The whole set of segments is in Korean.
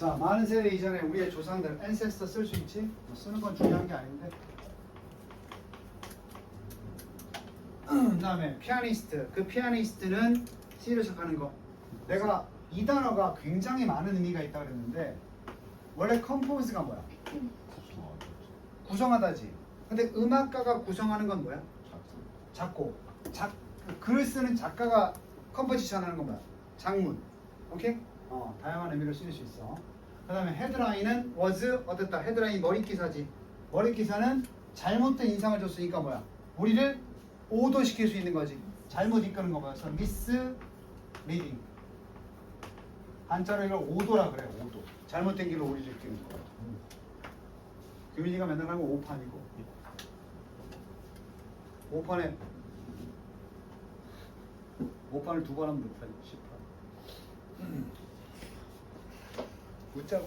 자, 많은 세대 이전에 우리의 조상들 ancestor 쓸 수 있지? 뭐 쓰는 건 중요한 게 아닌데. 그다음에 피아니스트. 그 피아니스트는 C로 시작하는 거. 내가 이 단어가 굉장히 많은 의미가 있다 그랬는데 원래 compose가 뭐야? 구성하다지. 근데 음악가가 구성하는 건 뭐야? 작곡. 글 쓰는 작가가 컴포지션 하는 건 뭐야? 작문. 오케이? 다양한 의미로 쓰일 수 있어. 그 다음에 헤드라인은 was 어땠다. 헤드라인 머리 기사지. 머리 기사는 잘못된 인상을 줬으니까 뭐야? 우리를 오도시킬 수 있는 거지. 잘못 이끄는 거 뭐야? 그래서 misleading. 한자로 이걸 오도라 그래. 오도. 잘못된 길로 우리를 이끄는 거야. 규민이가 맨날 하는 거 5판이고 5판을 두 번 하면 몇 판이고 10판. 웃자고.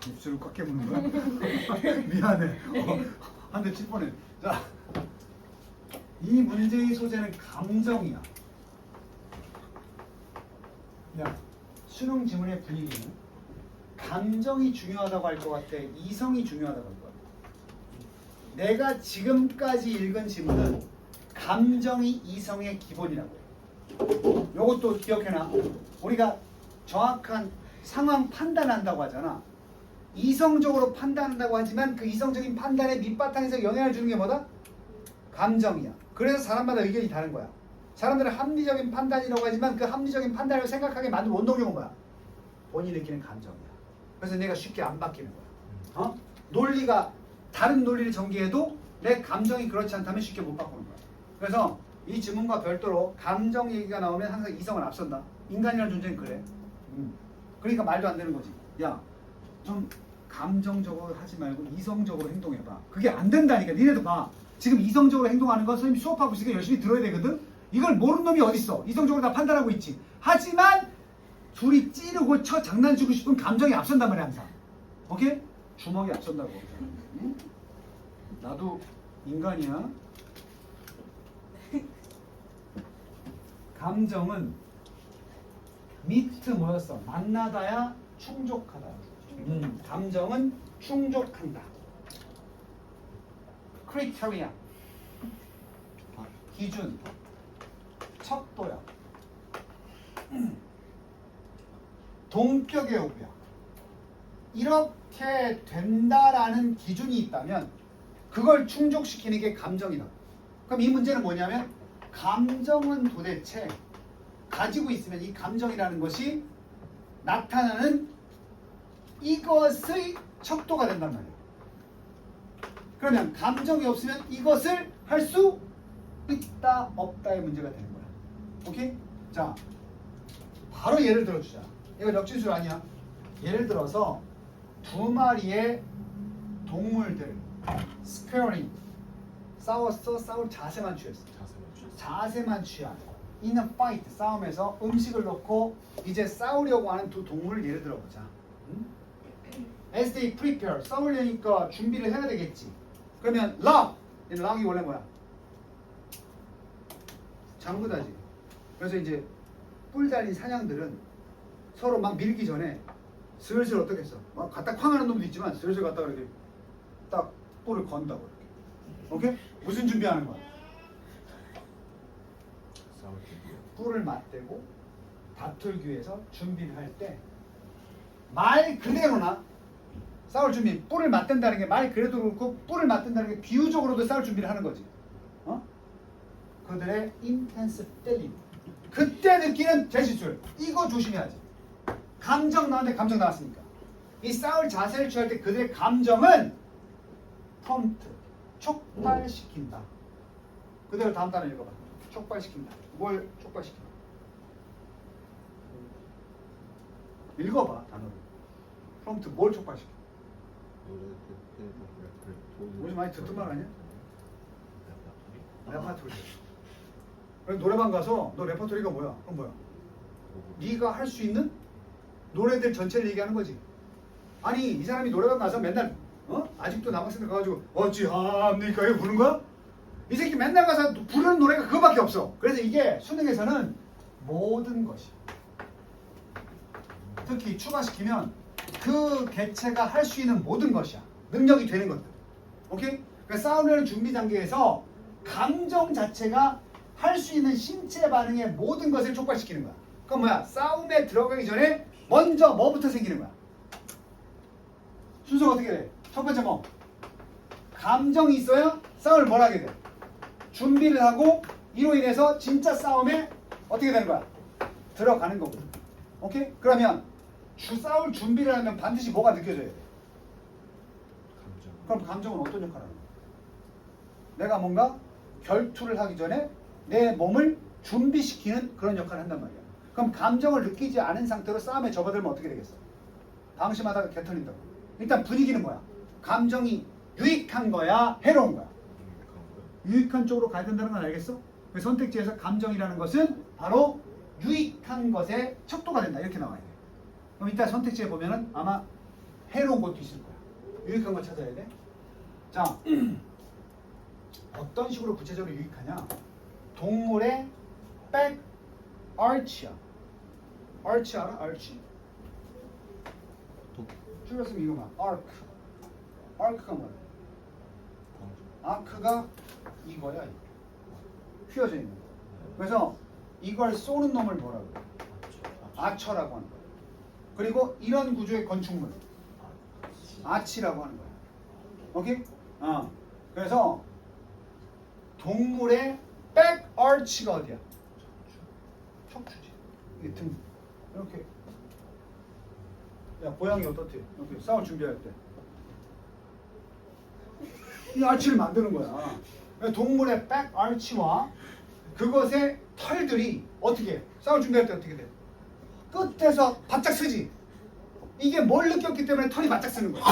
입술을 꽉 깨무는 거야? 미안해. 한 대 칠 뻔해. 자, 이 문제의 소재는 감정이야. 야, 수능 지문의 분위기는 감정이 중요하다고 할 것 같아? 이성이 중요하다고 할 것 같아? 내가 지금까지 읽은 지문은 감정이 이성의 기본이라고 해. 요것도 기억해놔. 우리가 정확한 상황 판단한다고 하잖아. 이성적으로 판단한다고 하지만 그 이성적인 판단에 밑바탕에서 영향을 주는 게 뭐다? 감정이야. 그래서 사람마다 의견이 다른 거야. 사람들은 합리적인 판단이라고 하지만 그 합리적인 판단을 생각하게 만든 원동력은 뭐야? 본인이 느끼는 감정이야. 그래서 내가 쉽게 안 바뀌는 거야. 논리가 다른 논리를 전개해도 내 감정이 그렇지 않다면 쉽게 못 바꾸는 거야. 그래서 이 지문과 별도로 감정 얘기가 나오면 항상 이성을 앞선다. 인간이라는 존재는 그래. 그러니까 말도 안 되는 거지. 야, 좀 감정적으로 하지 말고 이성적으로 행동해봐. 그게 안 된다니까. 니네도 봐. 지금 이성적으로 행동하는 건 선생님이 수업하고 있으니까 열심히 들어야 되거든. 이걸 모르는 놈이 어딨어. 이성적으로 다 판단하고 있지. 하지만 둘이 찌르고 쳐 장난치고 싶은 감정이 앞선단 말이야 항상. 오케이? 주먹이 앞선다고. 응? 나도 인간이야. 감정은 미트 뭐였어? 만나다야 충족하다. 감정은 충족한다. 크리테리아 기준 척도야. 동격의 요구야. 이렇게 된다라는 기준이 있다면 그걸 충족시키는 게 감정이다. 그럼 이 문제는 뭐냐면 감정은 도대체 가지고 있으면 이 감정이라는 것이 나타나는 이것의 척도가 된단 말이에요. 그러면 감정이 없으면 이것을 할 수 있다 없다의 문제가 되는 거야. 오케이? 자, 바로 예를 들어주자. 이거 역진술 아니야. 예를 들어서 두 마리의 동물들 스퀘어링 싸웠어. 싸울 자세만 취했어. 자세만 취한 in a fight 싸움에서 음식을 넣고 이제 싸우려고 하는 두 동물을 예를 들어보자. As they prepare 싸우려니까 준비를 해야 되겠지. 그러면 락이 원래 뭐야? 장구다지. 그래서 이제 뿔 달린 사냥들은 서로 막 밀기 전에 슬슬 어떻게 했어? 막 갖다 쾅하는 놈도 있지만 슬슬 갖다가 이렇게 딱 뿔을 건다고 이렇게. 오케이? 무슨 준비하는 거야? 뿔을 맞대고 다툴기 위해서 준비를 할 때 말 그대로나 싸울 준비, 뿔을 맞댄다는 게 말 그대로 그렇고 뿔을 맞댄다는 게 비유적으로도 싸울 준비를 하는 거지. 그들의 intense feeling, 그때 느끼는 제시술, 이거 조심해야지. 감정 나왔는데 감정 나왔으니까 이 싸울 자세를 취할 때 그들의 감정은 prompt, 촉발시킨다. 그대로 다음 단어 읽어봐. 촉발시킨다. 뭘 촉발시킨다? 읽어봐 단어를. prompt 뭘 촉발시켜? 우리 많이 듣던 말 아니야? 레파토리. 그래서 노래방 가서 너 레파토리가 뭐야? 그건 뭐야? 네가 할 수 있는 노래들 전체를 얘기하는 거지. 아니 이 사람이 노래방 가서 맨날 아직도 남학생들 가가지고 어찌합니까 이거 부르는 거야? 이 새끼 맨날 가서 부르는 노래가 그거밖에 없어. 그래서 이게 수능에서는 모든 것이. 특히 추가시키면 그 개체가 할 수 있는 모든 것이야. 능력이 되는 것들. 오케이? 그러니까 싸우려는 준비 단계에서 감정 자체가 할 수 있는 신체 반응의 모든 것을 촉발시키는 거야. 그럼 뭐야? 싸움에 들어가기 전에 먼저 뭐부터 생기는 거야? 순서가 어떻게 돼? 첫 번째 뭐? 감정이 있어야 싸움을 뭘 하게 돼? 준비를 하고 이로 인해서 진짜 싸움에 어떻게 되는 거야? 들어가는 거거든. 오케이? 그러면 싸울 준비를 하면 반드시 뭐가 느껴져야 돼? 감정. 그럼 감정은 어떤 역할을 하는 거야? 내가 뭔가 결투를 하기 전에 내 몸을 준비시키는 그런 역할을 한단 말이야. 그럼 감정을 느끼지 않은 상태로 싸움에 접어들면 어떻게 되겠어? 방심하다가 개털린다고. 일단 분위기는 뭐야? 감정이 유익한 거야? 해로운 거야? 유익한 쪽으로 가야 된다는 건 알겠어? 선택지에서 감정이라는 것은 바로 유익한 것의 척도가 된다. 이렇게 나와야 돼. 그럼 이따 선택지에 보면은 아마 해로운 것도 있을 거야. 유익한 거 찾아야 돼. 자, 어떤 식으로 구체적으로 유익하냐? 동물의 back arch야. arch 알아? arch? 줄였으면 이거만. arc. arc가 뭐야? arc가 이거야. 이거. 휘어져 있는 거. 그래서 이걸 쏘는 놈을 뭐라고 그래? 아처라고 하는 거야. 그리고 이런 구조의 건축물 아치라고 하는 거야. 오케이? 그래서 동물의 back arch가 어디야? 척추지. 이게 등. 이렇게. 야, 고양이 어떻대? 이렇게 싸울 준비할 때. 이 아치를 만드는 거야. 동물의 back arch와 그것의 털들이 어떻게 해? 싸울 준비할 때 어떻게 돼? 끝에서 바짝 쓰지. 이게 뭘 느꼈기 때문에 털이 바짝 쓰는 거야.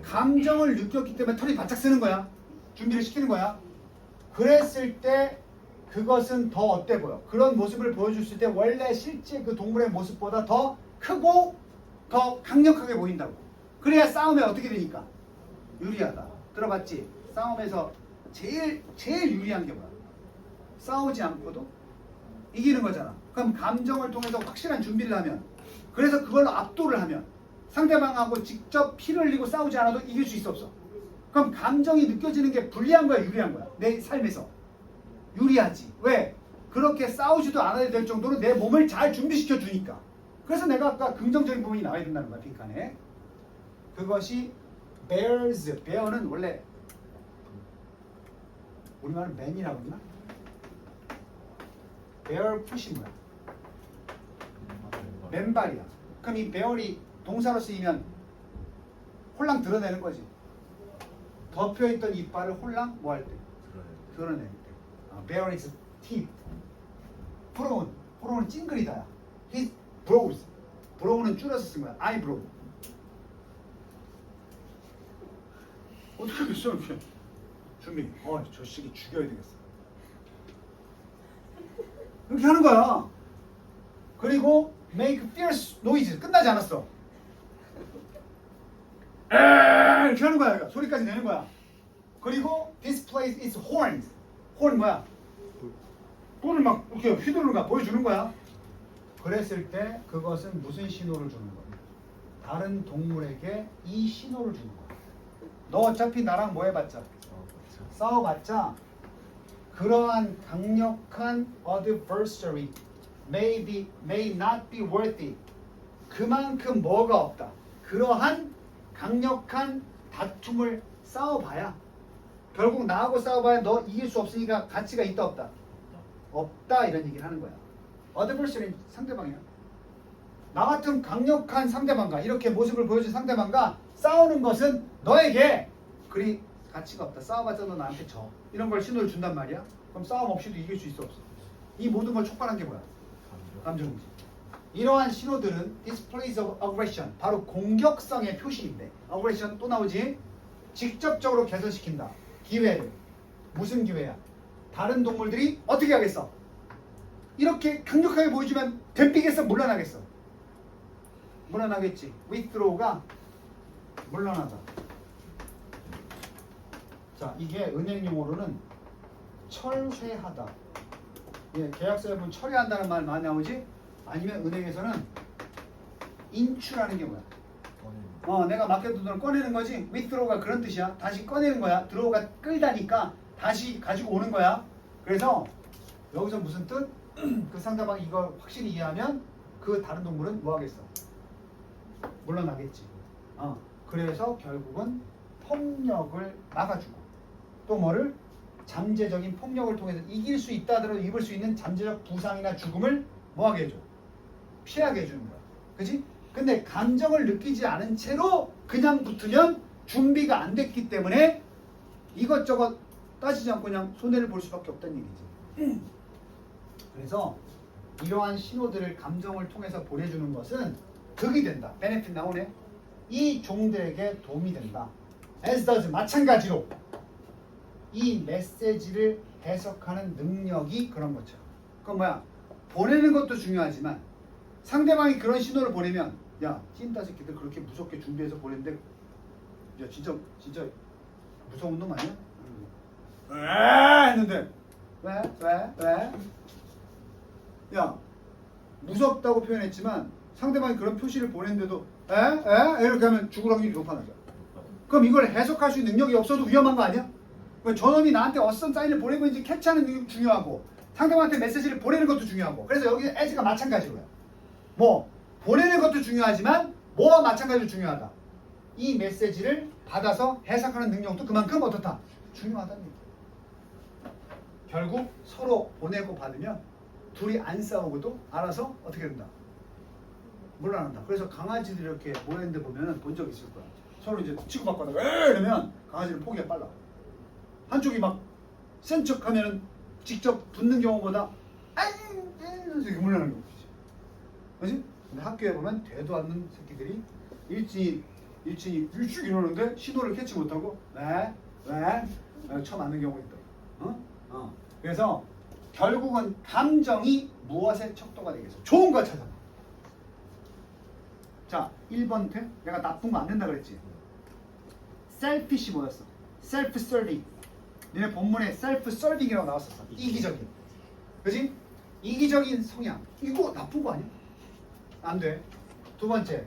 감정을 느꼈기 때문에 털이 바짝 쓰는 거야. 준비를 시키는 거야. 그랬을 때 그것은 더 어때 보여? 그런 모습을 보여줬을 때 원래 실제 그 동물의 모습보다 더 크고 더 강력하게 보인다고. 그래야 싸움에 어떻게 되니까? 유리하다. 들어봤지? 싸움에서 제일 유리한 게 뭐야? 싸우지 않고도 이기는 거잖아. 그럼 감정을 통해서 확실한 준비를 하면, 그래서 그걸로 압도를 하면 상대방하고 직접 피를 흘리고 싸우지 않아도 이길 수 있어 없어? 그럼 감정이 느껴지는 게 불리한 거야 유리한 거야? 내 삶에서 유리하지. 왜? 그렇게 싸우지도 않아야 될 정도로 내 몸을 잘 준비시켜 주니까. 그래서 내가 아까 긍정적인 부분이 나와야 된다는 거야. 빈칸에. 그것이 bears. bear는 원래 우리말은 man이라고 했나? bear 푸시 뭐야? 맨발이야. 그럼 이 bear이 동사로 쓰이면 홀랑 드러내는 거지. 덮여있던 이빨을 홀랑 뭐 할 때? 드러낼 때. bear is teeth. 브로운은 찡그리다야. He brows. 브로운은 줄여서 쓴 거야. eyebrow. 어떻게 하겠어 이렇게. 준비. 저 시기 죽여야 되겠어. 이렇게 하는 거야. 그리고 make fierce noises. 끝나지 않았어. 이렇게 하는 거야. 그러니까 소리까지 내는 거야. 그리고 displays its horns. horn 뭐야? 뿔을 막 이렇게 휘두르는 거야. 보여주는 거야. 그랬을 때 그것은 무슨 신호를 주는 거야? 다른 동물에게 이 신호를 주는 거야. 너 어차피 나랑 뭐 해봤자? 싸워봤자 그러한 강력한 adversary may not be worth it. 그만큼 뭐가 없다. 그러한 강력한 다툼을 싸워봐야 결국 나하고 싸워봐야 너 이길 수 없으니까 가치가 있다 없다? 없다 이런 얘기를 하는 거야. adversary는 상대방이야. 나 같은 강력한 상대방과 이렇게 모습을 보여준 상대방과 싸우는 것은 너에게 그리 가치가 없다. 싸워봤자 너 나한테 져. 이런 걸 신호를 준단 말이야. 그럼 싸움 없이도 이길 수 있어 없어? 이 모든 걸 촉발한 게 뭐야? 감정이지. 이러한 신호들은 displays of aggression, 바로 공격성의 표시인데, aggression 또 나오지? 직접적으로 개선시킨다. 기회를. 무슨 기회야? 다른 동물들이 어떻게 하겠어? 이렇게 강력하게 보여주면 덤비겠어? 물러나겠어? 물러나겠지. withdraw가 물러나다. 자, 이게 은행 용어로는 철회하다. 예, 계약서에 보면 처리한다는 말 많이 나오지? 아니면 은행에서는 인출하는 게 뭐야? 꺼내는 내가 맡겨둔 돈을 꺼내는 거지. withdraw가 그런 뜻이야. 다시 꺼내는 거야. draw가 끌다니까 다시 가지고 오는 거야. 그래서 여기서 무슨 뜻? 그 상대방이 이걸 확실히 이해하면 그 다른 동물은 뭐 하겠어? 물러나겠지. 그래서 결국은 폭력을 막아주고 또 뭐를? 잠재적인 폭력을 통해서 이길 수 있다 하더라도 입을 수 있는 잠재적 부상이나 죽음을 뭐하게 해줘? 피하게 해주는 거야. 그치? 근데 감정을 느끼지 않은 채로 그냥 붙으면 준비가 안 됐기 때문에 이것저것 따지지 않고 그냥 손해를 볼 수밖에 없다는 얘기지. 그래서 이러한 신호들을 감정을 통해서 보내주는 것은 득이 된다. 베네핏 나오네. 이 종들에게 도움이 된다. as does 마찬가지로 이 메시지를 해석하는 능력이 그런 거죠. 그건 뭐야? 보내는 것도 중요하지만 상대방이 그런 신호를 보내면 야, 찐따 새끼들 그렇게 무섭게 준비해서 보냈는데 야 진짜 무서운 놈 아니야? 왜? 했는데 왜? 야 무섭다고 표현했지만 상대방이 그런 표시를 보냈는데도 에? 이렇게 하면 죽을 확률이 높아나죠. 그럼 이걸 해석할 수 있는 능력이 없어도 위험한 거 아니야? 저놈이 나한테 어떤 사인을 보내고 있는지 캐치하는 능력이 중요하고 상대방한테 메시지를 보내는 것도 중요하고 그래서 여기 as가 마찬가지로요. 뭐 보내는 것도 중요하지만 뭐와 마찬가지로 중요하다. 이 메시지를 받아서 해석하는 능력도 그만큼 어떻다? 중요하다는 얘기예요. 결국 서로 보내고 받으면 둘이 안 싸우고도 알아서 어떻게 된다? 물러난다. 그래서 강아지들이 이렇게 모여있는데 보면 본 적 있을 거야. 서로 이제 치고받고 하다가 이러면 강아지는 포기가 빨라. 한쪽이 막 센 척하면은 직접 붙는 경우보다 이렇게 물러나는 거지. 그렇지? 근데 학교에 보면 되도 않는 새끼들이 일진이 일찍 이러는데 신호를 캐치 못하고 왜? 쳐맞는 경우가 있다. 그래서 결국은 감정이 무엇의 척도가 되겠어? 좋은 거 찾아. 자, 1번 태 내가 나쁜 거 안 된다 그랬지. selfish 뭐였어? self-serving. 니네 본문에 self-serving이라고 나왔었어. 이기적인. 그지? 이기적인 성향. 이거 나쁜 거 아니야? 안 돼. 두 번째,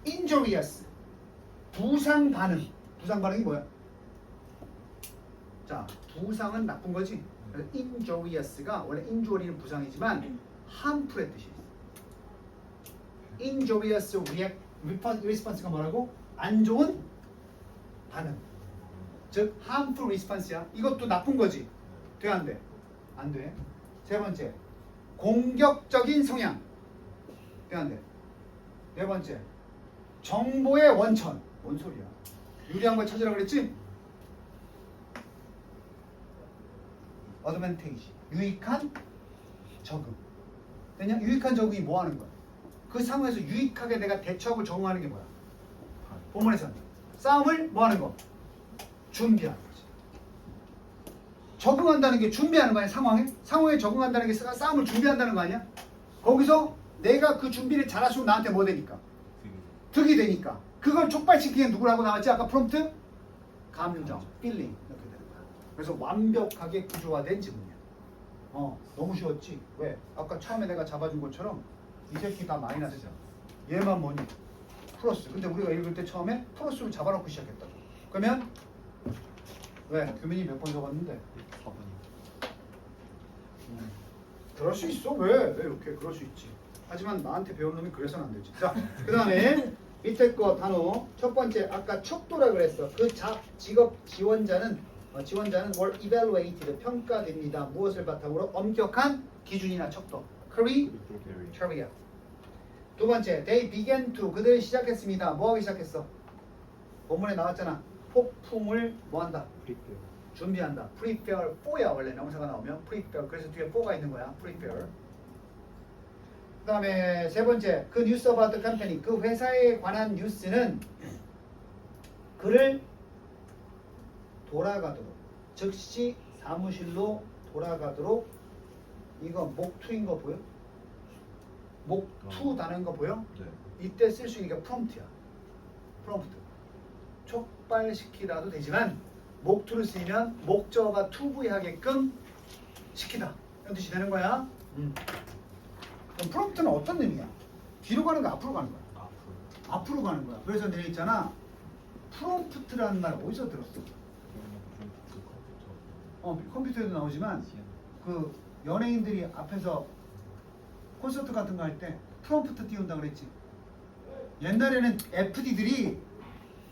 injurious. 부상 반응. 부상 반응이 뭐야? 자, 부상은 나쁜 거지. 그래서 injurious가 원래 injury는 부상이지만 harmful의 뜻이 있어. injurious response가 뭐라고? 안 좋은 반응. 즉 harmful response야. 이것도 나쁜 거지. 돼 안 돼? 안 돼. 세 번째, 공격적인 성향. 돼 안 돼? 네 번째, 정보의 원천. 뭔 소리야? 유리한 걸 찾으라 그랬지? 어드밴테이지. 유익한 적응. 왜냐? 유익한 적응이 뭐 하는 거야? 그 상황에서 유익하게 내가 대처하고 적응하는 게 뭐야? 본문에서는 싸움을 뭐 하는 거? 준비하는 거지. 적응한다는 게 준비하는 거 아니야? 상황에 적응한다는 게 싸움을 준비한다는 거 아니야? 거기서 내가 그 준비를 잘할수록 나한테 뭐 되니까? 득이 되니까. 그걸 촉발시키는 누구라고 나왔지? 아까 프롬프트? 감정, feeling 이렇게 되는 거야. 그래서 완벽하게 구조화된 지문이야. 너무 쉬웠지? 왜? 아까 처음에 내가 잡아준 것처럼 이 새끼 다 마이너스야. 얘만 뭐니? 플러스. 근데 우리가 읽을 때 처음에 플러스로 잡아놓고 시작했다고. 그러면 왜? 규민이 몇 번 적었는데? 4번이 그럴 수 있어. 왜 이렇게? 그럴 수 있지. 하지만 나한테 배운 놈이 그래서는 안 되지. 자, 그 다음에 밑에 거 단어 첫 번째 아까 척도라 그랬어. 그 직업 지원자는 월 evaluated 평가됩니다. 무엇을 바탕으로? 엄격한 기준이나 척도. criteria. 두 번째, they began to 그들이 시작했습니다. 뭐 하기 시작했어? 본문에 나왔잖아. 폭풍을 뭐 한다? 준비한다. prepare for야 원래 명사가 나오면 prepare. 그래서 뒤에 for가 있는 거야. prepare. 그 다음에 세 번째, 그 뉴스 about the company. 그 회사에 관한 뉴스는 그를 돌아가도록 즉시 사무실로 돌아가도록. 이거 목투인 거 보여? 목투 다는 거 보여? 네. 이때 쓸 수 있는 게 프롬프트야. 프롬프트. 촉발시키라도 되지만 목투를 쓰면 목적어가 투부하게끔 시키다 이런 뜻이 되는 거야. 그럼 프롬프트는 어떤 의미야? 뒤로 가는 거야, 앞으로 가는 거야? 앞으로. 앞으로 가는 거야. 그래서 내가 있잖아, 프롬프트라는 말 어디서 들었어? 컴퓨터에도 나오지만 그 연예인들이 앞에서 콘서트 같은 거 할 때 프롬프트 띄운다 그랬지. 옛날에는 FD들이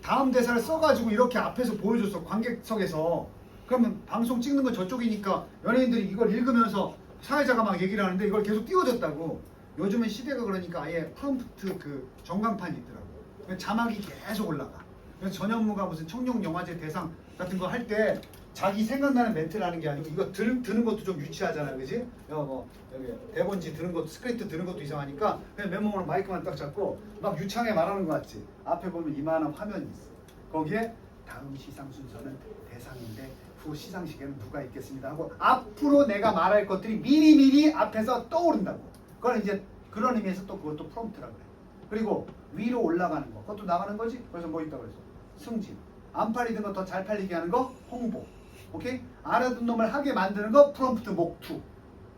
다음 대사를 써가지고 이렇게 앞에서 보여줬어, 관객석에서. 그러면 방송 찍는 건 저쪽이니까 연예인들이 이걸 읽으면서 사회자가 막 얘기를 하는데 이걸 계속 띄워줬다고. 요즘은 시대가 그러니까 아예 프롬프트 그 전광판이 있더라고. 자막이 계속 올라가. 그래서 전현무가 무슨 청룡영화제 대상 같은 거 할 때 자기 생각나는 멘트를 하는 게 아니고 이거 드는 것도 좀 유치하잖아, 그지? 여기 대본지 드는 것도, 스크립트 드는 것도 이상하니까 그냥 맨몸으로 마이크만 딱 잡고 막 유창하게 말하는 거 같지? 앞에 보면 이만한 화면이 있어. 거기에 다음 시상 순서는 대상인데 후 시상식에는 누가 있겠습니다 하고 앞으로 내가 말할 것들이 미리미리 앞에서 떠오른다고. 그건 이제 그런 의미에서 또 그것도 프롬프트라고 그래. 그리고 위로 올라가는 거, 그것도 나가는 거지? 그래서 뭐 있다고 그래서 승진. 안 팔리던 거 더 잘 팔리게 하는 거 홍보. 오케이? 알아둔 놈을 하게 만드는 거 프롬프트 목투.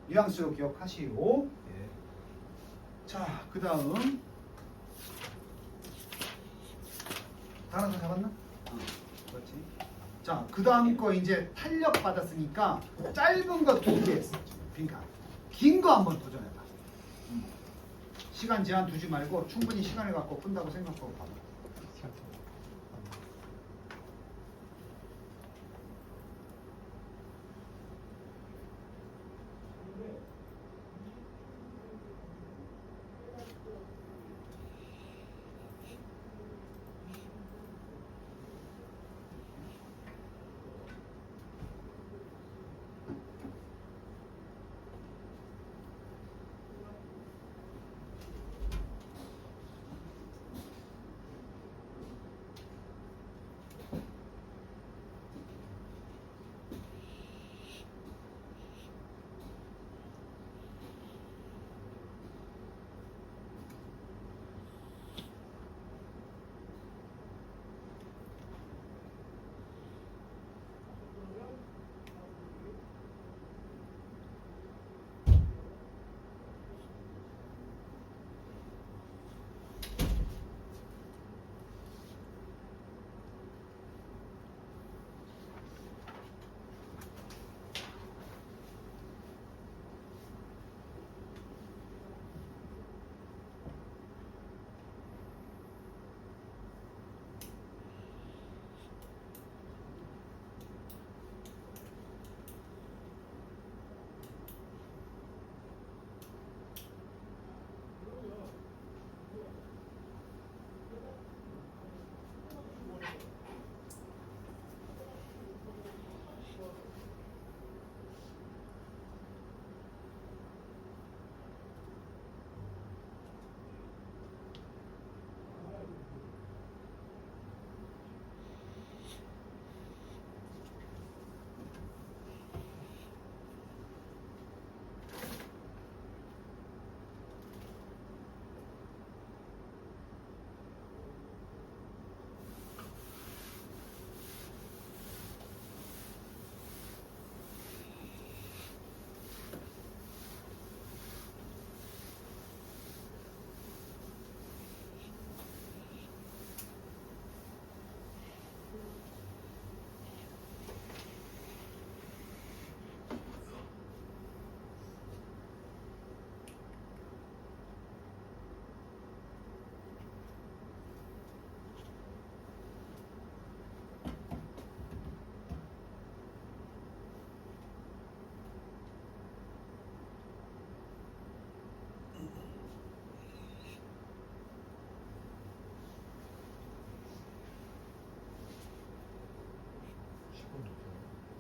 뉘앙스로 기억하시오. 예. 자, 그 다음 단어 잡았나? 그렇지. 자, 그 다음 거 이제 탄력 받았으니까 짧은 거 2개 했어. 그러니까 긴 거 한번 도전해봐. 시간 제한 두지 말고 충분히 시간을 갖고 푼다고 생각하고 봐봐.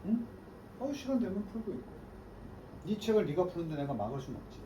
응? 시간 되면 풀고 있고. 네 책을 네가 푸는데 내가 막을 순 없지.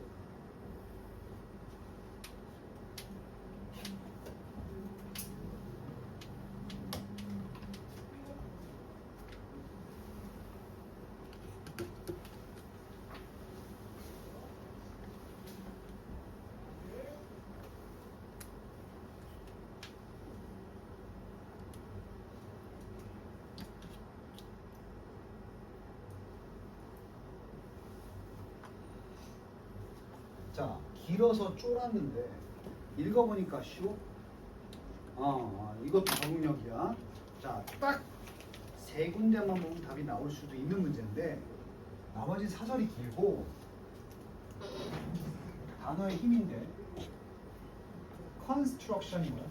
자, 길어서 쫄았는데 읽어보니까 쉬워. 이것도 적응력이야. 자, 딱 세 군데만 보면 답이 나올 수도 있는 문제인데 나머지 사설이 길고 단어의 힘인데 construction이 뭐야?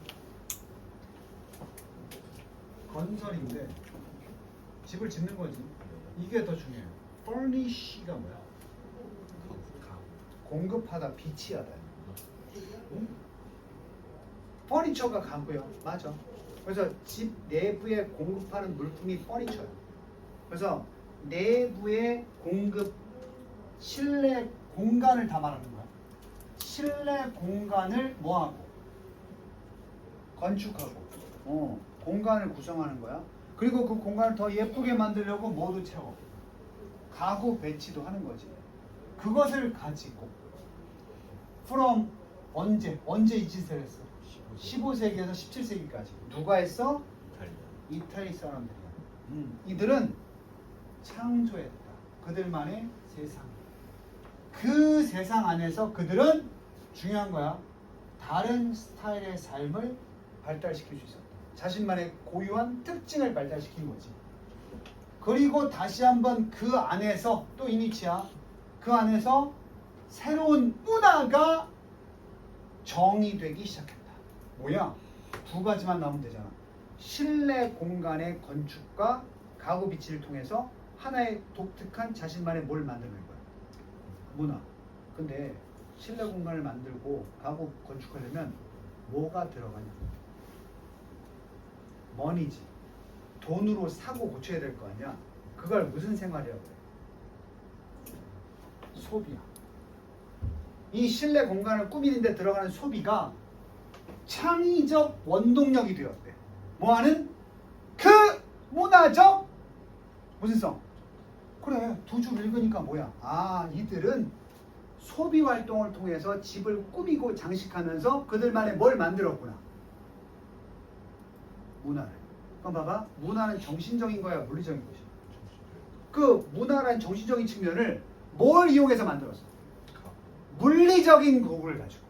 건설인데 집을 짓는 거지. 이게 더 중요해요. furnish가 뭐야? 공급하다, 비치하다. 응? 퍼니처가 가구요. 맞아. 그래서 집 내부에 공급하는 물품이 퍼니처예요. 그래서 내부의 공급, 실내 공간을 다 말하는 거야. 실내 공간을 뭐하고? 건축하고 공간을 구성하는 거야. 그리고 그 공간을 더 예쁘게 만들려고 모두 채워. 가구 배치도 하는 거지. 그것을 가지고 from 언제 이 짓을 했어? 15세기에서 17세기까지 누가 했어? 이탈리 사람들이야. 이들은 창조했다. 그들만의 세상. 그 세상 안에서 그들은 중요한 거야. 다른 스타일의 삶을 발달시킬 수 있었다. 자신만의 고유한 특징을 발달시킨 거지. 그리고 다시 한번 그 안에서 또 이니치야. 그 안에서 새로운 문화가 정의되기 시작했다. 뭐야? 두 가지만 나오면 되잖아. 실내 공간의 건축과 가구 비치를 통해서 하나의 독특한 자신만의 뭘 만드는 거야. 문화. 근데 실내 공간을 만들고 가구 건축하려면 뭐가 들어가냐? 머니지. 돈으로 사고 고쳐야 될 거 아니야. 그걸 무슨 생활이라고 해? 소비야. 이 실내 공간을 꾸미는 데 들어가는 소비가 창의적 원동력이 되었대. 뭐하는? 그 문화적 무슨 성? 그래, 두 줄 읽으니까 뭐야? 이들은 소비 활동을 통해서 집을 꾸미고 장식하면서 그들만의 뭘 만들었구나. 문화를. 그럼 봐봐. 문화는 정신적인 거야, 물리적인 것이야. 그 문화라는 정신적인 측면을 뭘 이용해서 만들었어? 물리적인 도구를 가지고.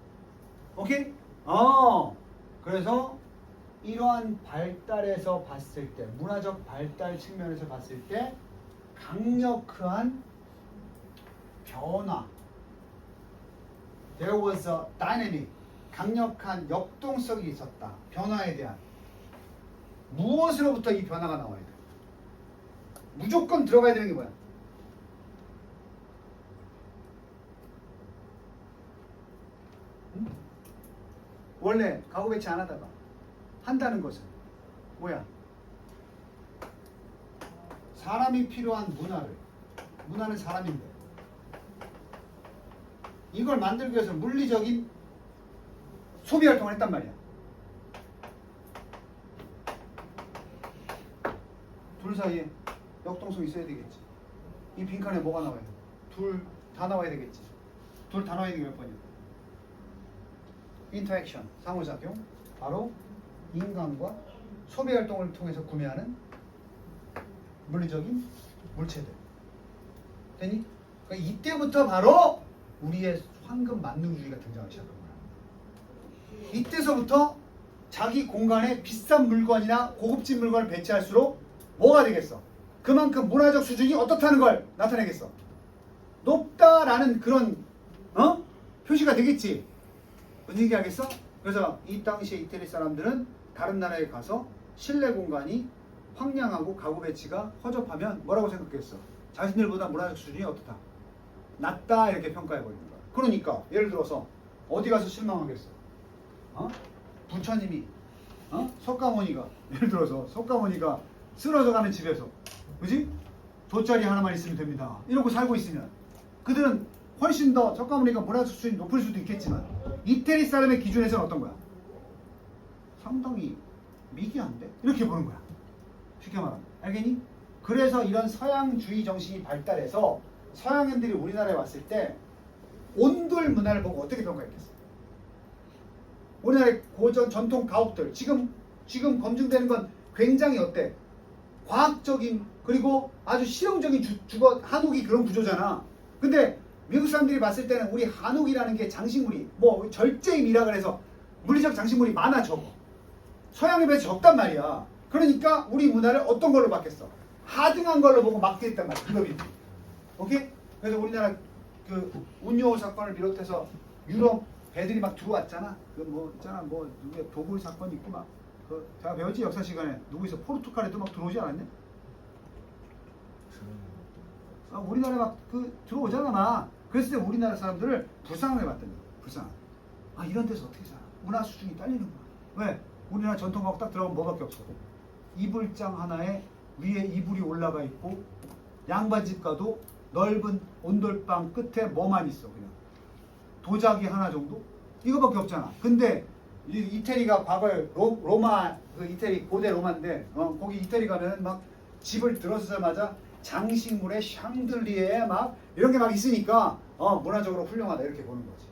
오케이? 그래서 이러한 발달에서 봤을 때, 문화적 발달 측면에서 봤을 때 강력한 변화. There was a dynamic. 강력한 역동성이 있었다. 변화에 대한. 무엇으로부터 이 변화가 나와야 돼? 무조건 들어가야 되는 게 뭐야? 원래 가구 배치 안 하다가 한다는 것은 뭐야? 사람이 필요한 문화는 사람인데 이걸 만들기 위해서 물리적인 소비 활동을 했단 말이야. 둘 사이에 역동성이 있어야 되겠지. 이 빈칸에 뭐가 나와야 돼? 둘 다 나와야 되겠지. 둘 다 나와야 되는 게 몇 번이야? 인터액션, 상호작용. 바로 인간과 소비 활동을 통해서 구매하는 물리적인 물체들. 되니? 그러니까 이때부터 바로 우리의 황금 만능주의가 등장하기 시작한 거야. 이때서부터 자기 공간에 비싼 물건이나 고급진 물건을 배치할수록 뭐가 되겠어? 그만큼 문화적 수준이 어떻다는 걸 나타내겠어. 높다라는 그런 표시가 되겠지. 무슨 얘기 하겠어? 그래서 이 당시에 이태리 사람들은 다른 나라에 가서 실내 공간이 황량하고 가구 배치가 허접하면 뭐라고 생각했어? 자신들보다 문화적 수준이 어떻다? 낮다 이렇게 평가해 버리는 거야. 그러니까 예를 들어서 어디 가서 실망하겠어? 부처님이 석가모니가 예를 들어서 석가모니가 쓰러져 가는 집에서 그지? 돗자리 하나만 있으면 됩니다. 이러고 살고 있으면 그들은 훨씬 더 석가모니가 문화적 수준이 높을 수도 있겠지만 이태리 사람의 기준에서는 어떤 거야? 상당히 미개한데? 이렇게 보는 거야. 쉽게 말하면. 알겠니? 그래서 이런 서양주의 정신이 발달해서 서양인들이 우리나라에 왔을 때 온돌 문화를 보고 어떻게 평가했겠어? 우리나라의 고전 전통 가옥들 지금 검증되는 건 굉장히 어때? 과학적인 그리고 아주 실용적인 주거 한옥이 그런 구조잖아. 근데 미국 사람들이 봤을 때는 우리 한옥이라는 게 장식물이 뭐 절제의 미라 그래서 물리적 장식물이 많아 적어. 서양에 비해서 적단 말이야. 그러니까 우리 문화를 어떤 걸로 바뀌었어? 하등한 걸로 보고 막겠단 말이야. 유럽인들. 오케이? 그래서 우리나라 그 운요 사건을 비롯해서 유럽 배들이 막 들어왔잖아. 그 뭐 있잖아 뭐 누구야 도굴 사건 있고 막 그 제가 배웠지 역사 시간에 누구 있어 포르투갈에도 막 들어오지 않았냐? 아, 우리나라에 막 그 들어오잖아 막. 그랬을 때 우리나라 사람들을 불쌍하게 봤던 거야. 불쌍하게. 아 이런 데서 어떻게 살아? 문화 수준이 딸리는구나. 왜? 우리나라 전통하고 딱 들어가면 뭐밖에 없어. 이불장 하나에 위에 이불이 올라가 있고 양반집 가도 넓은 온돌방 끝에 뭐만 있어 그냥 도자기 하나 정도? 이거밖에 없잖아. 근데 이태리가 과거에 로마 그 이태리 고대 로마인데 거기 이태리 가면 막 집을 들어서자마자 장식물에 샹들리에 막 이런 게 막 있으니까 문화적으로 훌륭하다 이렇게 보는 거지.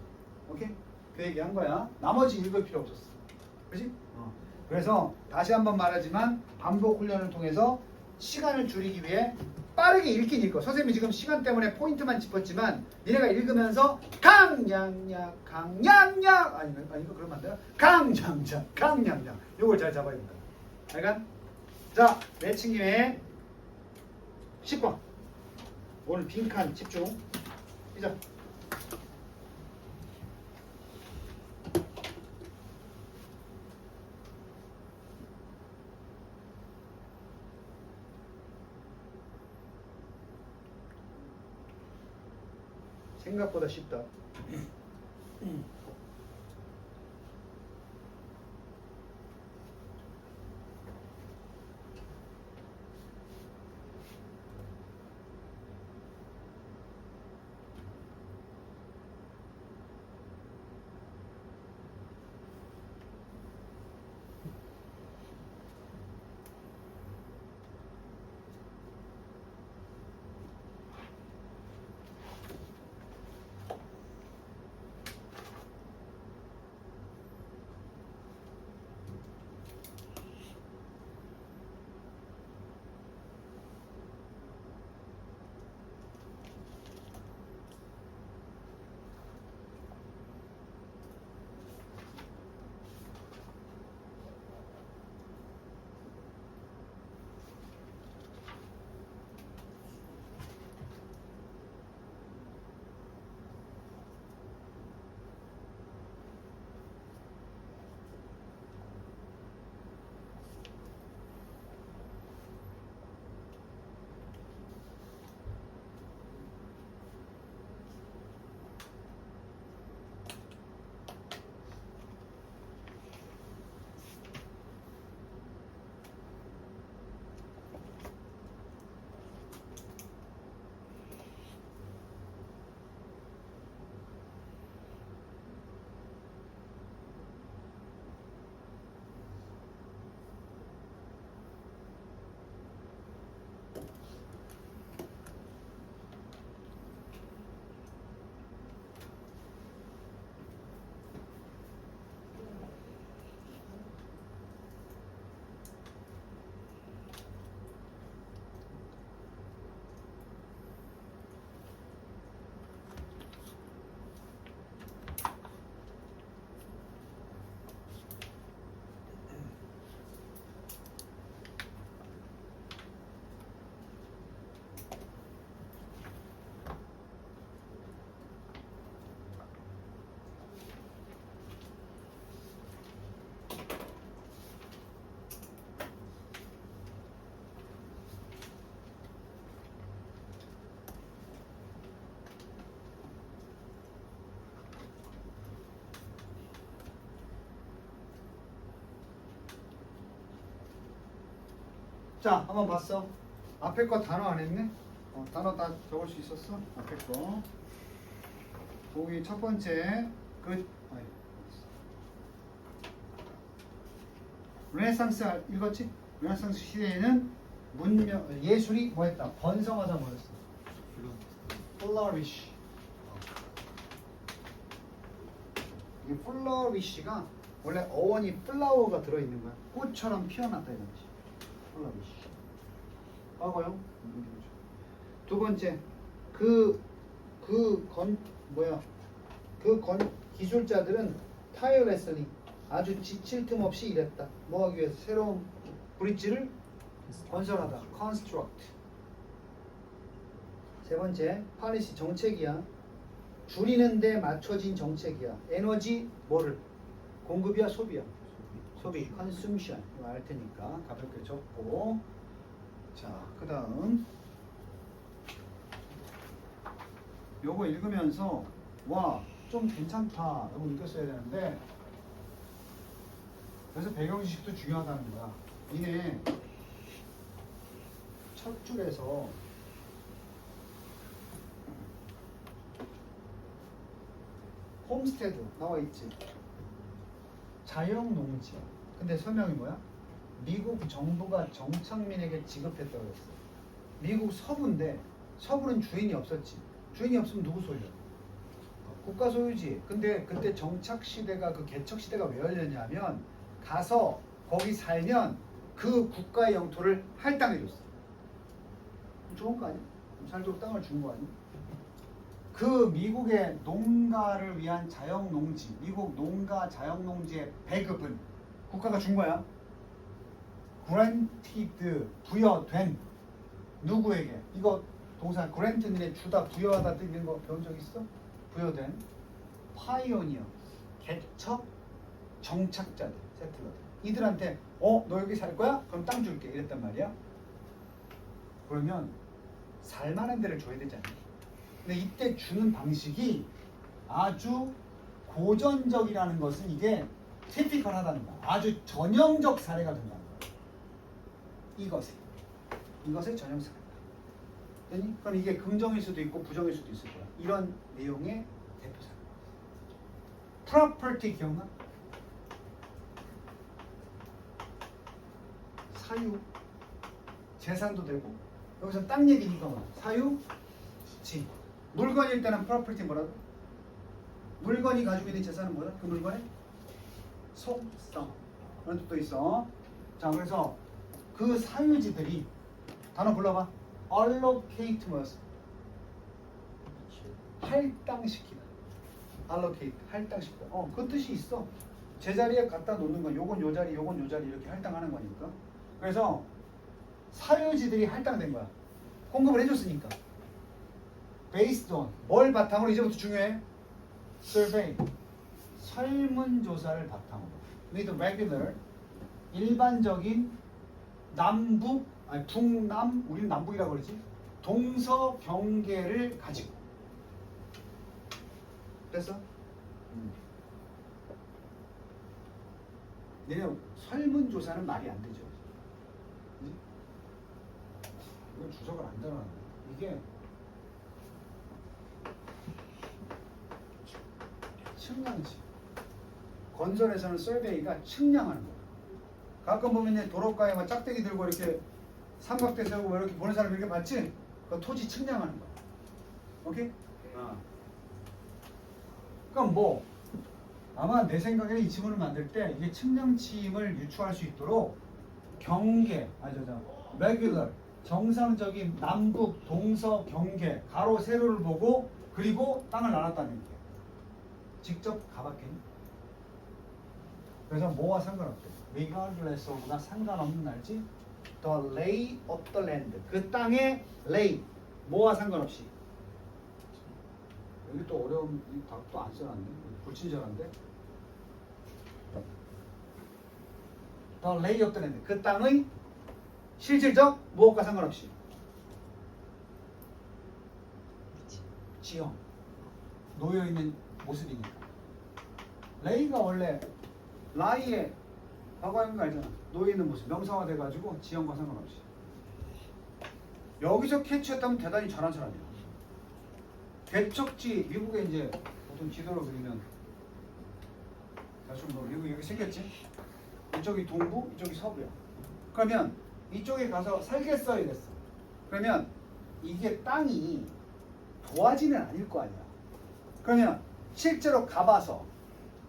오케이? 그 얘기 한 거야. 나머지 읽을 필요 없었어. 그렇지? 그래서 다시 한번 말하지만 반복 훈련을 통해서 시간을 줄이기 위해 빠르게 읽긴 읽어. 선생님이 지금 시간 때문에 포인트만 짚었지만 니네가 읽으면서 강량약 강량약 아니 이거 그러면 안 돼요? 강량약 강량약 요걸 잘 잡아야 된다. 알간? 자 내친 김에 10번 오늘 빈칸 집중. 시작. 생각보다 쉽다. 자, 한번 봤어. 앞에 거 단어 안 했네? 단어 다 적을 수 있었어? 앞에 거. 거기 첫 번째 르네상스 읽었지? 르네상스 시대에는 문명 예술이 뭐했다? 번성하다 뭐였어? 플러리쉬. 이 플러리쉬가 원래 어원이 플라워가 들어있는 거야. 꽃처럼 피어났다 이런 뜻이. 플러리쉬. 과거요? 두 번째 그 기술자들은 타이어레슬리 아주 지칠 틈 없이 일했다. 뭐 하기 위해서? 새로운 브릿지를 건설하다. construct. 세 번째, 파리시 정책이야. 줄이는 데 맞춰진 정책이야. 에너지 뭐를? 공급이야, 소비야? 소비, consumption. 이거 알 테니까 가볍게 적고. 자, 그 다음 요거 읽으면서 와, 좀 괜찮다 라고 느꼈어야 되는데, 그래서 배경지식도 중요하다는 거야. 니네 첫 줄에서 홈스테드 나와 있지. 자영농지야. 근데 설명이 뭐야? 미국 정부가 정착민에게 지급했다고 했어. 미국 서부인데 서부는 주인이 없었지. 주인이 없으면 누구 소유야? 국가 소유지. 근데 그때 정착 시대가, 그 개척 시대가 왜 열렸냐면, 가서 거기 살면 그 국가의 영토를 할당해줬어. 좋은 거 아니야? 살도록 땅을 준 거 아니야? 그 미국의 농가를 위한 자영농지, 미국 농가 자영농지의 배급은 국가가 준 거야. granted, 부여된. 누구에게? 이거 동사 granted는 주다, 부여하다 뜻인 거 배운 적 있어? 부여된 파이오니어, 개척 정착자들, 세틀러들. 이들한테 너 여기 살 거야? 그럼 땅 줄게 이랬단 말이야. 그러면 살만한 데를 줘야 되지 않냐? 근데 이때 주는 방식이 아주 고전적이라는 것은 이게 티피컬하다는 거야. 아주 전형적 사례가 된다는 거야. 이것의 전형 사례다. 되니? 그럼 이게 긍정일 수도 있고 부정일 수도 있을 거야. 이런 내용의 대표 사례. property 기억나? 사유, 재산도 되고, 여기서 땅 얘기니까 뭐야? 사유, 지. 물건일 때는 property 뭐라고? 물건이 가지고 있는 재산은 뭐다? 그 물건의 속성. 그런 뜻도 있어. 자, 그래서 그 사유지들이 단어 불러봐. allocate 뭐였어? 할당시키다. allocate, 할당시키다. 그 뜻이 있어. 제자리에 갖다 놓는 거. 요건 요 자리, 요건 요 자리 이렇게 할당하는 거니까. 그래서 사유지들이 할당된 거야. 공급을 해줬으니까. based on, 뭘 바탕으로? 이제부터 중요해. survey, 설문조사를 바탕으로. with regular, 일반적인 남북, 아니 북남, 우리는 남북이라고 그러지. 동서 경계를 가지고. 됐어? 얘네 설문조사는 말이 안 되죠. 이건 주석을 안 달아놨네. 이게 측량지. 건설에서는 서베이가 측량하는 거야. 가끔 보면 도로가에 막 짝대기 들고 이렇게 삼각대 세우고 이렇게 보는 사람 이렇게 봤지? 그 토지 측량하는 거야. 오케이? 그럼 뭐 아마 내 생각에는 이 지문을 만들 때 이게 측량침을 유추할 수 있도록 경계, regular, 정상적인 남북 동서 경계, 가로 세로를 보고 그리고 땅을 나눴다는 얘기야. 직접 가봤겠니? 그래서 뭐와 상관없대. regardless of가 상관없는 날지. The lay of the land, 그 땅의 lay, 뭐와 상관없이. 여기 또 어려운 답도 안 써놨네. 불친절한데. The lay of the land, 그 땅의 실질적 무엇과 상관없이. 지형, 놓여있는 모습이니까. 레이가 원래 라이의 과거인 거 알잖아. 놓여있는 모습, 명사화 돼가지고 지형과 상관없이. 여기서 캐치했다면 대단히 잘한 사람이야. 개척지, 미국에 이제 보통 지도로 그리면 대충 뭐 미국 여기 생겼지? 이쪽이 동부, 이쪽이 서부야. 그러면 이쪽에 가서 살겠어 이랬어. 그러면 이게 땅이 도화지는 아닐 거 아니야. 그러면 실제로 가봐서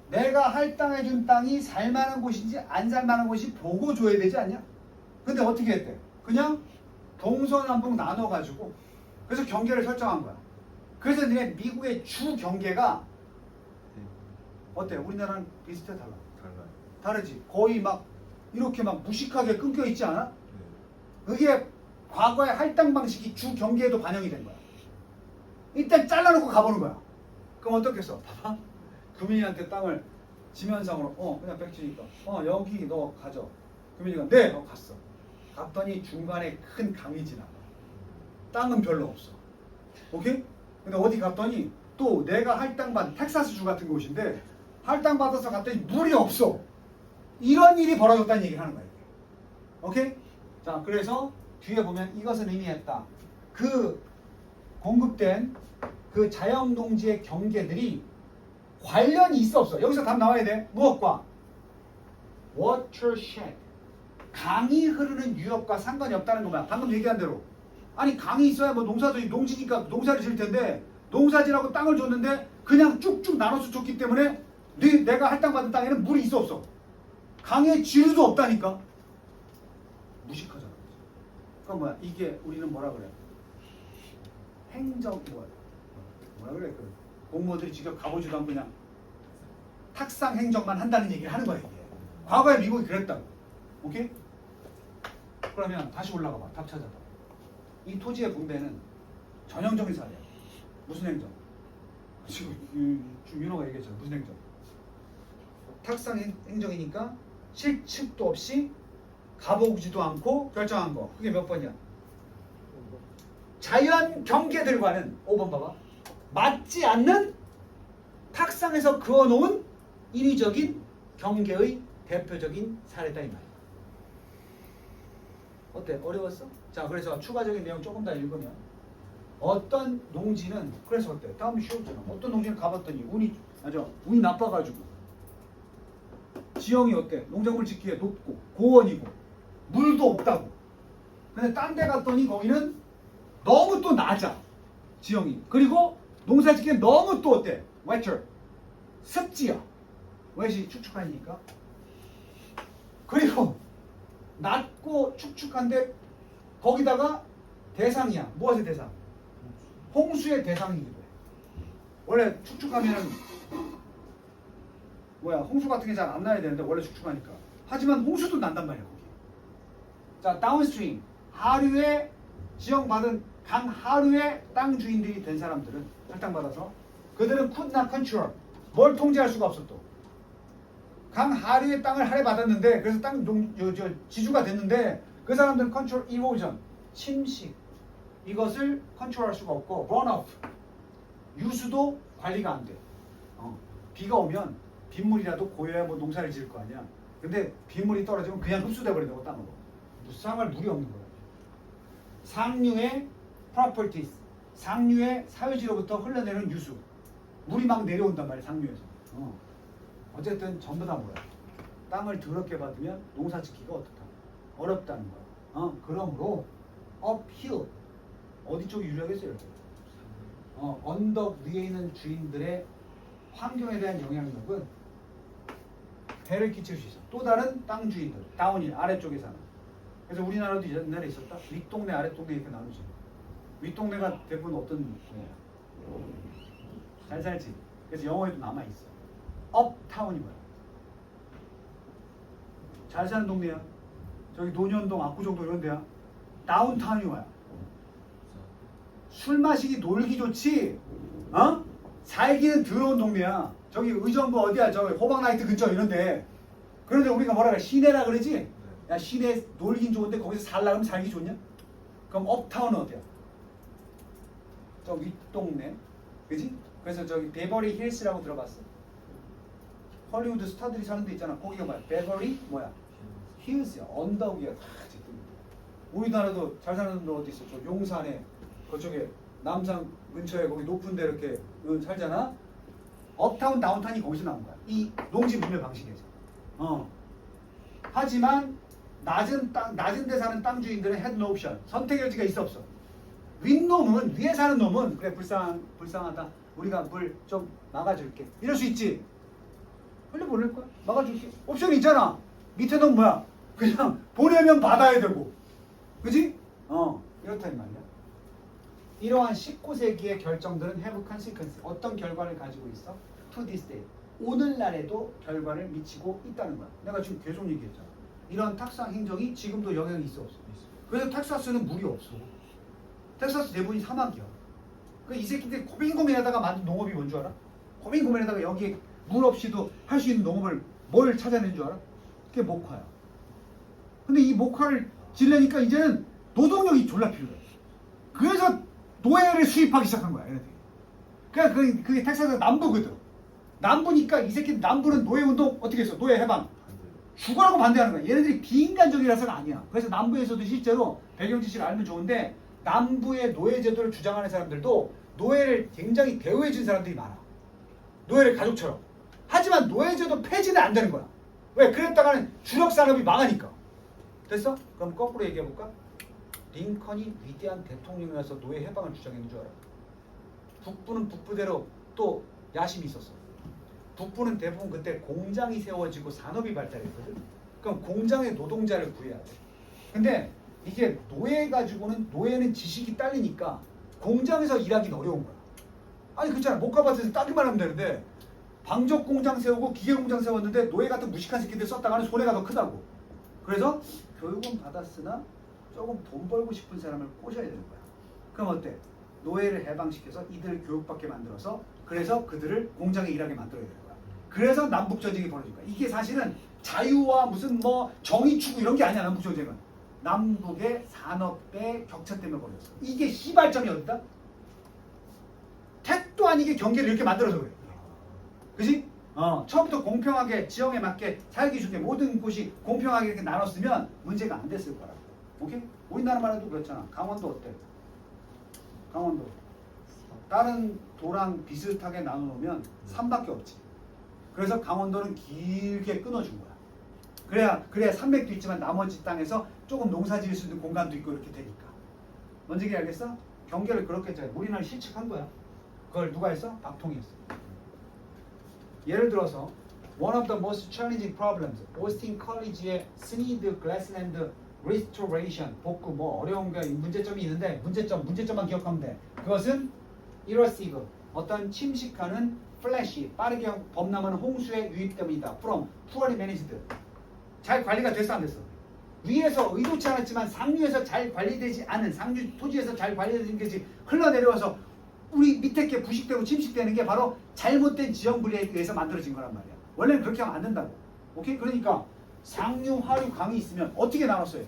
내가 할당해준 땅이 살만한 곳인지 안 살만한 곳이 보고 줘야 되지 않냐? 근데 어떻게 했대? 그냥 동서남북 나눠가지고 그래서 경계를 설정한 거야. 그래서 니네 미국의 주 경계가 네. 어때? 우리나라는 비슷해 달라? 달라요. 다르지. 거의 막 이렇게 막 무식하게 끊겨 있지 않아? 네. 그게 과거의 할당 방식이 주 경계에도 반영이 된 거야. 일단 잘라놓고 가보는 거야. 그럼 어떻겠어? 봐봐. 금인이한테 땅을 지면상으로 그냥 백지니까 여기 너 가져. 금인이가 네. 너 갔어. 갔더니 중간에 큰 강이 지나가. 땅은 별로 없어. 오케이? 근데 어디 갔더니 또 내가 할당받은 텍사스주 같은 곳인데 할당받아서 갔더니 물이 없어. 이런 일이 벌어졌다는 얘기를 하는 거야. 오케이? 자, 그래서 뒤에 보면 이것은 의미했다. 그 공급된 그 자연농지의 경계들이 관련이 있어 없어? 여기서 답 나와야 돼. 무엇과? watershed. 강이 흐르는 유역과 상관이 없다는 거야. 방금 얘기한 대로. 아니 강이 있어야 뭐 농지니까 농사를 지을 텐데 농사지라고 땅을 줬는데 그냥 쭉쭉 나눠서 줬기 때문에 내가 할당받은 땅에는 물이 있어 없어? 강의 지류도 없다니까. 무식하잖아. 그럼 뭐야? 이게 우리는 뭐라 그래? 뭐라 그래? 그 공무원들이 직접 가보지도 않고 그냥 탁상 행정만 한다는 얘기를 하는 거야 이게. 과거에 미국이 그랬다고. 오케이? 그러면 다시 올라가 봐. 답 찾아봐. 이 토지의 분배는 전형적인 사례야. 무슨 행정? 지금 윤호가 얘기했잖아. 무슨 행정? 탁상 행정이니까 실측도 없이 가보지도 않고 결정한 거. 그게 몇 번이야? 자연 경계들과는 5번 봐봐. 맞지 않는 탁상에서 그어놓은 인위적인 경계의 대표적인 사례다 이 말이야. 어때? 어려웠어? 자, 그래서 추가적인 내용 조금 더 읽으면 어떤 농지는 그래서 어때? 다음 쉬웠잖아. 어떤 농지는 가봤더니 운이 나빠가지고 지형이 어때? 농작물 짓기에 높고 고원이고 물도 없다고. 근데 딴 데 갔더니 거기는 너무 또 낮아 지형이. 그리고 농사 짓기에 너무 또 어때? wetter 습지야. 웨시 축축하니까. 그리고 낮고 축축한데 거기다가 대상이야. 무엇의 대상? 홍수의 대상이기도 해. 원래 축축하면 홍수 같은 게 잘 안 나야 되는데 원래 축축하니까. 하지만 홍수도 난단 말이야 거기. 자, 다운스트림 하류에 지형받은 강 하류의 땅 주인들이 된 사람들은 할당받아서 그들은 could not control 뭘 통제할 수가 없어 또. 강 하류의 땅을 할애받았는데 그래서 지주가 됐는데 그 사람들은 control erosion 침식 이것을 컨트롤할 수가 없고 runoff 유수도 관리가 안 돼. 비가 오면 빗물이라도 고여야 뭐 농사를 지을 거 아니야. 근데 빗물이 떨어지면 그냥 흡수돼 버린다고 땅으로. 무쌍할 물이 없는 거야. 상류의 properties 상류의 사유지로부터 흘러내리는 유수 물이 막 내려온단 말이야 상류에서. 어쨌든 전부 다 뭐야? 땅을 더럽게 받으면 농사 짓기가 어떻다? 어렵다는 거야. 그러므로 uphill 어디 쪽이 유리하겠어요? 이렇게. 언덕 위에 있는 주인들의 환경에 대한 영향력은 배를 끼칠 수 있어. 또 다른 땅 주인들, 다운힐 아래쪽에 사는. 그래서 우리나라도 옛날에 있었다. 윗동네, 아랫동네 이렇게 나누지. 윗동네가 대부분 어떤 동네야? 잘 살지. 그래서 영어에도 남아 있어. 업타운이 뭐야? 잘 사는 동네야. 저기 논현동, 압구정동 이런 데야. 다운타운이 뭐야? 술 마시기 놀기 좋지. 살기는 더러운 동네야. 저기 의정부 어디야? 저기 호박나이트 근처 이런데. 그런데 우리가 뭐라 그래? 시내라 그러지? 야, 시내 놀긴 좋은데 거기서 살려면 살기 좋냐? 그럼 업타운은 어디야? 저 윗동네. 그지? 그래서 저기 베버리 힐스라고 들어봤어? 헐리우드 스타들이 사는 데 있잖아. 거기가 뭐야? 베버리 뭐야? 힐스야. 언덕 위야. 우리나라도 잘 사는 데 어디 있어? 저 용산에 그쪽에 남산 근처에 거기 높은 데 이렇게 살잖아. 업타운 다운타운이 거기서 나온 거야. 이 농지 분배 방식에서. 하지만 낮은 데 사는 땅 주인들은 had no option. 선택 여지가 있어 없어? 윗놈은 위에 사는 놈은 그래 불쌍하다. 우리가 물 좀 막아줄게. 이럴 수 있지. 빨리 보낼 거야. 막아줄게. 옵션이 있잖아. 밑에 놈 뭐야? 그냥 보내면 받아야 되고. 그지? 이렇단 말이야. 이러한 19세기의 결정들은 have consequence. 어떤 결과를 가지고 있어? To this day. 오늘날에도 결과를 미치고 있다는 거야. 내가 지금 계속 얘기했잖아. 이런 탁상 행정이 지금도 영향이 있어 없어? 그래서 텍사스는 물이 없어. 텍사스 대부분이 사막이야. 이 새끼들 고민고민하다가 만든 농업이 뭔 줄 알아? 고민고민하다가 여기에 물 없이도 할 수 있는 농업을 뭘 찾아낸 줄 알아? 그게 목화야. 근데 이 목화를 지르려니까 이제는 노동력이 졸라 필요해. 그래서 노예를 수입하기 시작한 거야, 얘네들이. 그러니까 그게 텍사스 남부거든. 남부니까 이 새끼 남부는 노예 운동 어떻게 했어? 노예 해방. 죽어라고 반대하는 거야. 얘네들이 비인간적이라서는 아니야. 그래서 남부에서도 실제로 배경 지식을 알면 좋은데 남부의 노예 제도를 주장하는 사람들도 노예를 굉장히 대우해 준 사람들이 많아. 노예를 가족처럼. 하지만 노예 제도 폐지는 안 되는 거야. 왜? 그랬다가는 주력 산업이 망하니까. 됐어? 그럼 거꾸로 얘기해 볼까? 링컨이 위대한 대통령이라서 노예 해방을 주장했는 줄 알아. 북부는 북부대로 또 야심이 있었어. 북부는 대부분 그때 공장이 세워지고 산업이 발달했거든. 그럼 공장의 노동자를 구해야 돼. 근데 이게 노예 가지고는 노예는 지식이 딸리니까 공장에서 일하기는 어려운 거야. 아니 그렇잖아. 목화밭에서 따기만 하면 되는데 방적 공장 세우고 기계 공장 세웠는데 노예 같은 무식한 새끼들 썼다가는 손해가 더 크다고. 그래서 교육은 받았으나 조금 돈 벌고 싶은 사람을 꼬셔야 되는 거야. 그럼 어때? 노예를 해방시켜서 이들을 교육받게 만들어서 그래서 그들을 공장에 일하게 만들어야 되는 거야. 그래서 남북 전쟁이 벌어진 거야. 이게 사실은 자유와 무슨 뭐 정의 추구 이런 게 아니야. 남북 전쟁은 남북의 산업의 격차 때문에 벌어졌어. 이게 시발점이 어디다? 택도 아니게 경계를 이렇게 만들어서 그래. 그지? 처음부터 공평하게 지형에 맞게 살기 좋게 모든 곳이 공평하게 이렇게 나눴으면 문제가 안 됐을 거라. 오케이? 우리나라만 해도 그렇잖아. 강원도 어때? 강원도 다른 도랑 비슷하게 나눠놓으면 산밖에 없지. 그래서 강원도는 길게 끊어준 거야. 그래야 산맥도 있지만 나머지 땅에서 조금 농사 지을 수 있는 공간도 있고 이렇게 되니까. 뭔지 알겠어? 경계를 그렇게 했잖아. 우리나라 실측한 거야. 그걸 누가 했어? 박통이 했어. 예를 들어서 One of the most challenging problems 오스틴 컬리지의 스니드 글래스랜드 restoration 복구 뭐 어려운 게 문제점이 있는데 문제점만 기억하면 돼. 그것은 erosive 어떤 침식하는 플래시 빠르게 범람하는 홍수의 유입 때문이다. From poorly managed 잘 관리가 됐어 안 됐어? 위에서 의도치 않았지만 상류에서 잘 관리되지 않은 상류 토지에서 잘 관리되는 것이 흘러내려와서 우리 밑에 게 부식되고 침식되는 게 바로 잘못된 지형 분리에 의해서 만들어진 거란 말이야. 원래는 그렇게 하면 안 된다고. 오케이? 그러니까 상류, 하류, 강이 있으면 어떻게 나눴어요?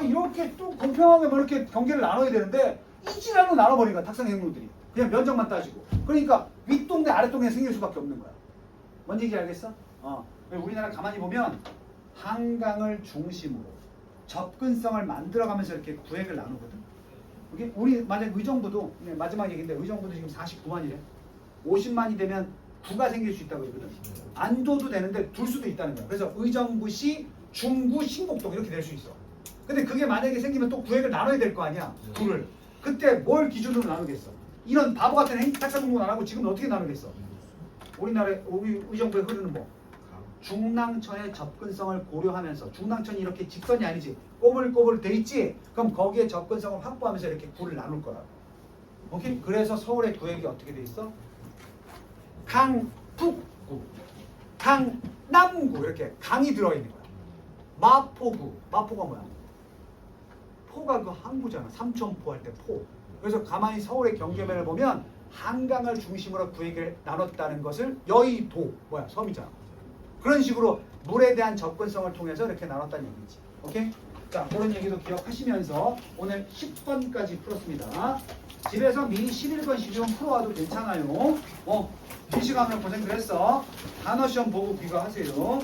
이렇게 또 공평하게 뭐 이렇게 경계를 나눠야 되는데 이지랄로 나눠버린 거야. 탁상 행로들이. 그냥 면적만 따지고. 그러니까 윗동네 아랫동네 생길 수밖에 없는 거야. 뭔지 알겠어? 우리나라 가만히 보면 한강을 중심으로 접근성을 만들어가면서 이렇게 구획을 나누거든. 오케이? 우리 만약 의정부도 마지막 얘기인데 의정부도 지금 49만이래. 50만이 되면 부가 생길 수 있다고 그러거든. 안 둬도 되는데 둘 수도 있다는 거야. 그래서 의정부시, 중구, 신곡동 이렇게 될 수 있어. 근데 그게 만약에 생기면 또 구획을 나눠야 될 거 아니야. 부를. 그때 뭘 기준으로 나누겠어? 이런 바보 같은 탁상 공부 안 하고 지금 어떻게 나누겠어? 우리 의정부에 흐르는 뭐? 중랑천의 접근성을 고려하면서 중랑천이 이렇게 직선이 아니지 꼬불꼬불 돼 있지? 그럼 거기에 접근성을 확보하면서 이렇게 구를 나눌 거라고. 오케이? 그래서 서울의 구획이 어떻게 돼 있어? 강북구, 강남구 이렇게 강이 들어있는 거야. 마포구, 마포가 뭐야? 포가 그 항구잖아. 삼천포 할 때 포. 그래서 가만히 서울의 경계면을 보면 한강을 중심으로 구획을 나눴다는 것을 여의도 뭐야? 섬이잖아. 그런 식으로 물에 대한 접근성을 통해서 이렇게 나눴다는 얘기지. 오케이? 자, 그런 얘기도 기억하시면서 오늘 10번까지 풀었습니다. 집에서 미리 11번, 12번 풀어와도 괜찮아요. 실시간으로 고생들 했어. 단어 시험 보고 귀가하세요.